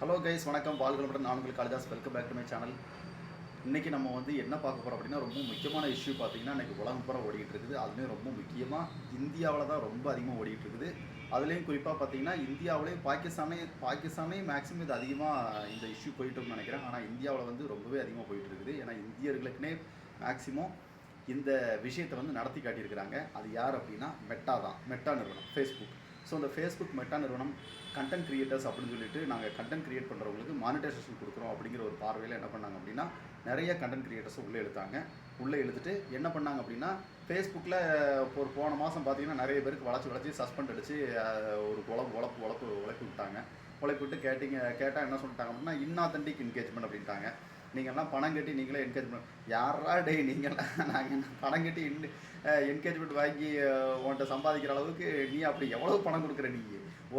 Hello guys, வணக்கம். வாழ்களுடன் நான் உங்கள் Kalidas. Welcome back to my channel. இன்றைக்கி நம்ம வந்து என்ன பார்க்க போகிறோம் அப்படின்னா, ரொம்ப முக்கியமான இஷ்யூ பார்த்தீங்கன்னா இன்றைக்கி உலகம் பூரா ஓடிக்கிட்டு இருக்குது. அதுலேயும் ரொம்ப முக்கியமாக இந்தியாவில் தான் ரொம்ப அதிகமாக ஓடிக்கிட்டு இருக்குது. அதுலேயும் குறிப்பாக பார்த்தீங்கன்னா இந்தியாவிலேயும் பாகிஸ்தானையும் மேக்ஸிமம் இது அதிகமாக இந்த இஷ்யூ போயிட்டுருக்குன்னு நினைக்கிறேன். ஆனால் இந்தியாவில் வந்து ரொம்பவே அதிகமாக போயிட்டு இருக்குது. ஏன்னா இந்தியர்களுக்குனே மேக்ஸிமம் இந்த விஷயத்தை வந்து நடத்தி காட்டியிருக்கிறாங்க. அது யார் அப்படின்னா மெட்டா நிறுவனம், ஃபேஸ்புக். ஸோ அந்த ஃபேஸ்புக் மெட்டா நிறுவனம் கண்டென்ட் கிரியேட்டர்ஸ் அப்படின்னு சொல்லிட்டு நாங்கள் கண்டென்ட் கிரியேட் பண்ணுறவங்களுக்கு மானிட்டைசேஷன் கொடுக்குறோம் அப்படிங்கிற ஒரு பார்வையில் என்ன பண்ணாங்க அப்படின்னா, நிறைய கண்டென்ட் கிரியேட்டர்ஸை உள்ளே இழுத்துட்டு என்ன பண்ணாங்க அப்படின்னா, ஃபேஸ்புக்கில் ஒரு போன மாதம் பார்த்தீங்கன்னா நிறைய பேருக்கு வளச்சி சஸ்பெண்ட் அடித்து ஒரு உழப்பி விட்டாங்க. உழைப்பு விட்டு கேட்டால் என்ன சொல்லிட்டாங்க அப்படின்னா, இன்ஆத்தென்டிக் என்கேஜ்மெண்ட் அப்படின்ட்டாங்க. நீங்கள்லாம் பணம் கட்டி நீங்களே என்கேஜ்மெண்ட் யாரா டே நீங்கள்லாம் நாங்கள் பணம் கட்டி என்கேஜ்மெண்ட் வாங்கி உன்கிட்ட சம்பாதிக்கிற அளவுக்கு நீ அப்படி எவ்வளோ பணம் கொடுக்குற? நீ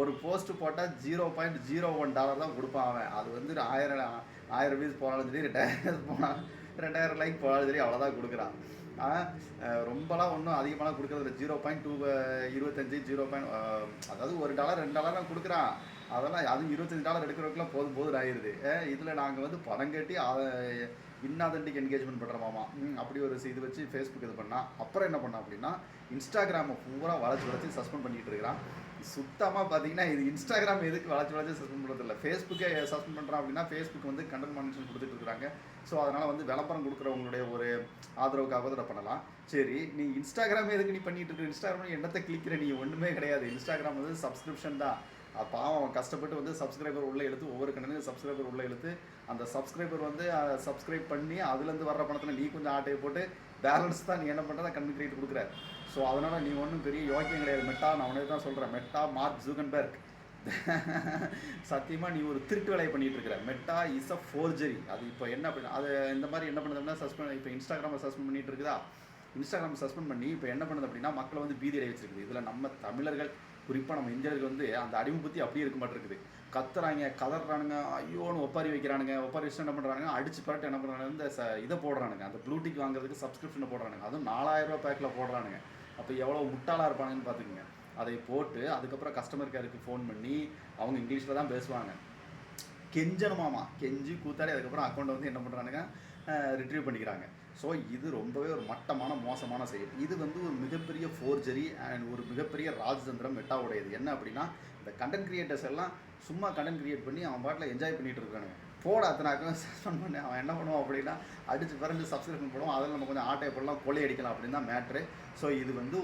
ஒரு போஸ்ட்டு போட்டால் $0.01 தான் கொடுப்பான் அவன். அது வந்து 1000 வியூஸ் போனாலும் சரி, 2000 லைக் போனாலும் சரி, அவ்வளோதான் கொடுக்குறான். ரொம்பலாம் ஒன்றும் அதிகமாக கொடுக்குறது 0.25 அதாவது $1 $2 கொடுக்குறான். அதெல்லாம் அதுவும் $25 எடுக்கிறவங்களுக்குலாம் போதும் ஆயிடுது. இதில் நாங்கள் வந்து பணம் கட்டி இன்ஆதென்டிக் என்கேஜ்மெண்ட் பண்ணுறோமாமா. அப்படி ஒரு இது வச்சு ஃபேஸ்புக் இது பண்ணால் அப்புறம் என்ன பண்ணோம் அப்படின்னா, இன்ஸ்டாகிராமை பூரா வளச்சி சஸ்பெண்ட் பண்ணிகிட்டு இருக்கிறான். சுத்தமாக பார்த்தீங்கன்னா இது இன்ஸ்டாகிராம் எதுக்கு வளச்சி சஸ்பெண்ட் பண்ணுறது இல்லை, ஃபேஸ்புக்கே சஸ்பெண்ட் பண்ணுறான் அப்படின்னா ஃபேஸ்புக் வந்து கண்டென்ட் மானிட்டேஷன் கொடுத்துட்டு இருக்கிறாங்க. ஸோ அதனால் வந்து விளம்பரம் கொடுக்குறவங்களுடைய ஒரு ஆதரவுக்காக இதை பண்ணலாம். சரி, நீ இன்ஸ்டாகிராமே எதுக்கு நீ பண்ணிட்டு இருக்க? இன்ஸ்டாகிராம் என்னத்தை கிளிக்கிற? நீ ஒன்றுமே கிடையாது. இன்ஸ்டாகிராம் வந்து சப்ஸ்கிரிப்ஷன் தான். பாவம் அவன் கஷ்டப்பட்டு வந்து சப்ஸ்கிரைபர் உள்ளே இழுத்து ஒவ்வொரு கண்டனுக்கும் சப்ஸ்கிரைபர் உள்ளே இழுத்து அந்த சப்ஸ்கிரைபர் வந்து சப்ஸ்கிரைப் பண்ணி அதுலேருந்து வர்ற பணத்தில் நீ கொஞ்சம் ஆட்டையை போட்டு பேலன்ஸ் தான் நீ என்ன பண்ணுறதா கண்டென்ட் கிரியேட் கொடுக்குற. ஸோ அதனால் நீ ஒன்றும் பெரிய யோக்கியம் கிடையாது. நான் உடனே தான் சொல்கிறேன், மார்க் ஜூகன்பெர்க் சத்தியமாக நீ ஒரு திருட்டு வேலையை பண்ணிகிட்டு இருக்கிற. Meta is a forgery. அது இப்போ என்ன அப்படின்னா, அது இந்த மாதிரி என்ன பண்ணுதுன்னா இப்போ இன்ஸ்டாகிராமை சஸ்பெண்ட் பண்ணிகிட்டு இருக்குதா. இன்ஸ்டாகிராம் சஸ்பெண்ட் பண்ணி இப்போ என்ன பண்ணுது அப்படின்னா, மக்களை வந்து பீதி அடைய வச்சிருக்குது. இதில் நம்ம தமிழர்கள், குறிப்பாக நம்ம இந்தியர்கள் வந்து அந்த அடிமை புத்தி அப்படியே இருக்க மாட்டிருக்குது. கத்துறாங்க, கதறானுங்க, ஐயோன்னு ஒப்பாரி வைக்கிறானுங்க. ஒப்பாரி வச்சு என்ன பண்ணுறாங்க, அடிச்சு பரட்டு என்ன பண்ணுறாங்க, இந்த இதை போடுறானுங்க, அந்த ப்ளூடிக் வாங்குறதுக்கு சப்ஸ்கிரிப்ஷனை போடுறானுங்க. அதுவும் $4000 பேக்கில் போடுறானுங்க. அப்போ எவ்வளோ முட்டாளாக இருப்பாங்கன்னு பார்த்துக்குங்க. அதை போட்டு அதுக்கப்புறம் கஸ்டமர் கேருக்கு ஃபோன் பண்ணி அவங்க இங்கிலீஷில் தான் பேசுவாங்க. கெஞ்சணுமாமா, கெஞ்சி கூத்தாடி அதுக்கப்புறம் அக்கௌண்ட்டை வந்து என்ன பண்ணுறானுங்க, ரிட்ரீவ் பண்ணிக்கிறாங்க. ஸோ இது ரொம்பவே ஒரு மோசமான செயல். இது வந்து ஒரு மிகப்பெரிய ஃபோர்ஜரி அண்ட் ஒரு மிகப்பெரிய ராஜதந்திரம் மெட்டாவுடையது. என்ன அப்படின்னா, இந்த கண்டென்ட் கிரியேட்டர்ஸ் எல்லாம் சும்மா கண்டென்ட் கிரியேட் பண்ணி அவன் பாட்டில் என்ஜாய் பண்ணிகிட்டு இருக்கானுங்க. போட அத்தனாக்கும் சஸ்பெண்ட் பண்ணி அவன் என்ன பண்ணுவான் அப்படின்னா, அடித்து பிறந்து சப்ஸ்கிரிப்ஷன் போடுவோம். அதில் நம்ம கொஞ்சம் ஆட்டையை போடலாம், கொள்ளை அடிக்கலாம் அப்படின்னு தான் மேட்ரு. ஸோ இது வந்து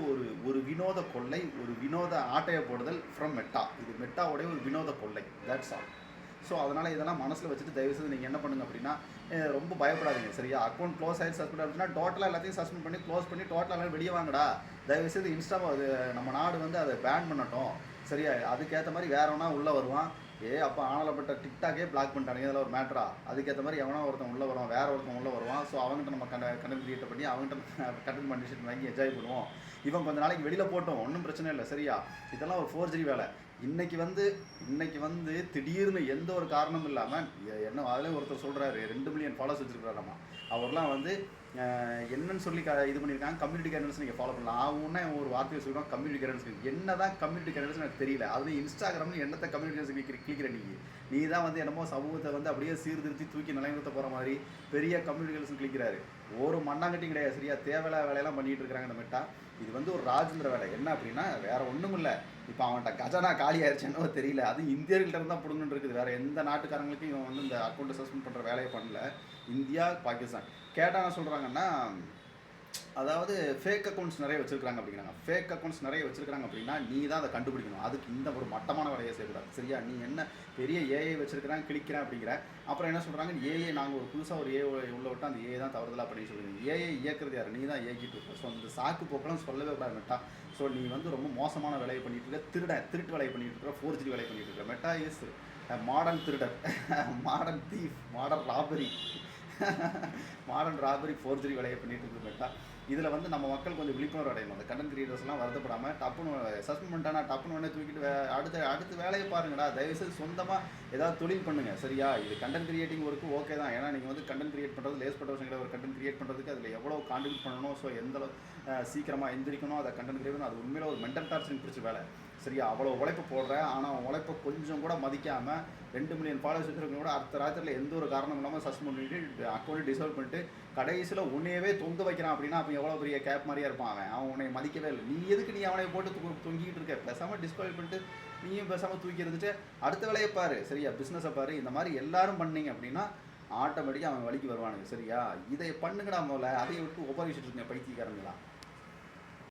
ஒரு வினோத கொள்ளை, ஒரு வினோத ஆட்டையை போடுதல் ஃப்ரம் மெட்டா. இது மெட்டாவுடைய ஒரு வினோத கொள்ளை. That's all. ஸோ அதனால் இதெல்லாம் மனசில் வச்சுட்டு தயவுசெய்து நீங்கள் என்ன பண்ணுங்க அப்படின்னா, ரொம்ப பயப்படாதீங்க, சரியா? அக்கௌண்ட் க்ளோஸ் ஆகிடுச்சு சஸ்பெண்ட் ஆகிடுச்சுன்னா டோட்டலாக எல்லாத்தையும் சஸ்பெண்ட் பண்ணி க்ளோஸ் பண்ணி டோட்டலாக வெளியே வாங்கடா. தயவுசெய்து இன்ஸ்டாவை அது நம்ம நாடு வந்து அதை பேன் பண்ணட்டும், சரியா? அதுக்கேற்ற மாதிரி வேற ஒன்றா உள்ளே வருவான். அப்போ ஆனலப்பட்ட டிக்டாக்கே பிளாக் பண்ணிட்டானுங்க. இதில் ஒரு மேட்ரா. அதுக்கேற்ற மாதிரி எவனா ஒருத்தன் உள்ளே வருவான், வேற ஒருத்தன் உள்ளே வருவான். ஸோ அவங்ககிட்ட நம்ம கண்டென்ட் கிரியேட் பண்ணி அவங்ககிட்ட கண்டென்ட் மானிட்டேஷன் வாங்கி என்ஜாய் பண்ணுவோம். இவன் கொஞ்சம் நாளைக்கு வெளியில் போட்டோம், ஒன்றும் பிரச்சனை இல்லை, சரியா? இதெல்லாம் ஒரு ஃபோர்ஜரி வேலை. இன்னைக்கு வந்து திடீர்னு எந்த ஒரு காரணமும் இல்லாமல் என்ன அதில் ஒருத்தர் சொல்கிறாரு, 2 மில்லியன் ஃபாலோஸ் வச்சுருக்கிறாராமா. அவர்லாம் வந்து என்னன்னு சொல்லி இது பண்ணியிருக்காங்க, கம்யூனிட்டி கைடன்ஸ் நீங்கள் ஃபாலோ பண்ணலாம். ஆகும்னா ஒரு வார்த்தையை சொல்லுவாங்க, கம்யூனிட்டி கைடன்ஸ். என்ன தான் கம்யூனிட்டி கைடன்ஸ் எனக்கு தெரியல. அது இன்ஸ்டாகிராம்னு என்னத்தை கம்யூனிட்டி கைடன்ஸ் கிளிக்கிற நீ தான் வந்து என்னமோ சமூகத்தை வந்து அப்படியே சீர்திருத்தி தூக்கி நிலைநிறுத்த போகிற மாதிரி பெரிய கம்யூனிட்டி கைடன்ஸ் கிளிக்கிறாரு. ஒரு மண்ணாங்கட்டியும் கிடையாது, சரியா? தேவையில்ல வேலையெல்லாம் பண்ணிகிட்டு இருக்கிறாங்க இந்த மெட்டா. இது வந்து ஒரு ராஜேந்திர வேலை. என்ன அப்படின்னா, வேற ஒன்றும் இல்லை. இப்போ அவன்கிட்ட கஜனா காலி ஆயிடுச்சுன்னு தெரியல. அது இந்தியர்கள்ட்ட தான் பிடுங்கன்னு இருக்குது. வேறு எந்த நாட்டுக்காரங்களுக்கும் இவன் வந்து இந்த அக்கௌண்ட்டை சஸ்பெண்ட் பண்ணுற வேலையை பண்ணல. இந்தியா, பாகிஸ்தான் கேட்டால் என்ன சொல்கிறாங்கன்னா, அதாவது ஃபேக் அக்கௌண்ட்ஸ் நிறைய வச்சுருக்காங்க அப்படிங்கிறாங்க. ஃபேக் அக்கௌண்ட்ஸ் நிறைய வச்சுருக்காங்க அப்படின்னா நீ தான் அதை கண்டுபிடிக்கணும். அதுக்கு இந்த ஒரு மட்டமான வேலையை செய்யக்கூடாது, சரியா? நீ என்ன பெரிய ஏஐ வச்சுருக்கிறாங்க, கிளிக்கிறேன் அப்படிங்கிற. அப்புறம் என்ன சொல்கிறாங்க, ஏஐ நாங்கள் ஒரு புதுசாக ஒரு ஏஐ உள்ள விட்டு அந்த ஏஐ தான் தவறுதலா அப்படின்னு சொல்லுவீங்க. ஏஐ இயக்கிறது யார்? நீ தான் இயக்கிட்டு இருக்க. ஸோ அந்த சாக்கு போக்கெல்லாம் சொல்லவே கூடாது மெட்டா. ஸோ நீ வந்து ரொம்ப மோசமான வேலையை பண்ணிட்டு இருக்க, திருட்டு வேலையை பண்ணிட்டு இருக்க, ஃபோர்ஜரி வேலையை பண்ணிட்டு இருக்க. மெட்டா இஸ் மாடர்ன் திருடர், modern thief, modern robbery, forgery வேலையை பண்ணிட்டு இருக்கு மெட்டா. இதில் வந்து நம்ம மக்கள் கொஞ்சம் விழிப்புணர்வு அடையணும். அந்த கண்டென்ட் கிரியேட்டர்ஸ்லாம் வருத்தப்படாமல் டப்புன்னு சஸ்பெண்ட் பண்ணிட்டானா டப்புன்னு உடனே தூக்கிட்டு அடுத்து வேலையை பாருங்கடா. தயவுசெய்து சொந்தமாக ஏதாவது தொழில் பண்ணுங்கள், சரியா? இது கண்டென்ட் கிரியேட்டிங் ஒர்க்கு ஓகே தான். ஏன்னா நீங்கள் வந்து கண்டென்ட் கிரியேட் பண்ணுறது லேஸ்பட்ட விஷயங்களை ஒரு கண்டென்ட் கிரியேட் பண்ணுறதுக்கு அதில் எவ்வளோ கான்ட்ரிபியூட் பண்ணணும், ஸோ எந்த சீக்கிரமாக எந்திரிக்கணும், அதை கண்டென்ட் கிரியேட் பண்ணணும். அது உண்மையில் ஒரு மென்டல் டார்ச்சரிங் பிடிச்ச வேலை. சரியா? அவ்வளோ உழைப்பு போடுற, ஆனால் அவன் உழைப்பை கொஞ்சம் கூட மதிக்காமல் 2 மில்லியன் ஃபாலோவர்ஸ் வச்சுருக்கவங்க கூட அடுத்த ராத்திரியில் எந்த ஒரு காரணம் இல்லாமல் சஸ்பெண்ட் பண்ணிட்டு அக்கௌண்ட் டிசல்வ் பண்ணிட்டு கடைசியில் உன்னையவே தொங்க வைக்கிறான் அப்படின்னா அப்போ எவ்வளோ பெரிய கேப் மாதிரியா இருப்பான் அவன். அவன் உன்னை மதிக்கவே இல்லை. நீ எதுக்கு நீ அவனை போட்டு தொங்கிட்டு இருக்க? பேசாமல் டிஸ்குவாலிஃபை பண்ணிட்டு நீயும் பேசாமல் தூக்கி இருந்துட்டு அடுத்த வேலையை பாரு. சரியா? பிஸ்னஸை பாரு. இந்த மாதிரி எல்லாரும் பண்ணீங்க அப்படின்னா ஆட்டோமேட்டிக்காக அவன் வழிக்கு வருவானுங்க. சரியா? இதை பண்ணுங்கடா முதல்ல. அதை விட்டு உபரிச்சிட்டு இருக்கீங்க பைத்தியக்காரங்களா.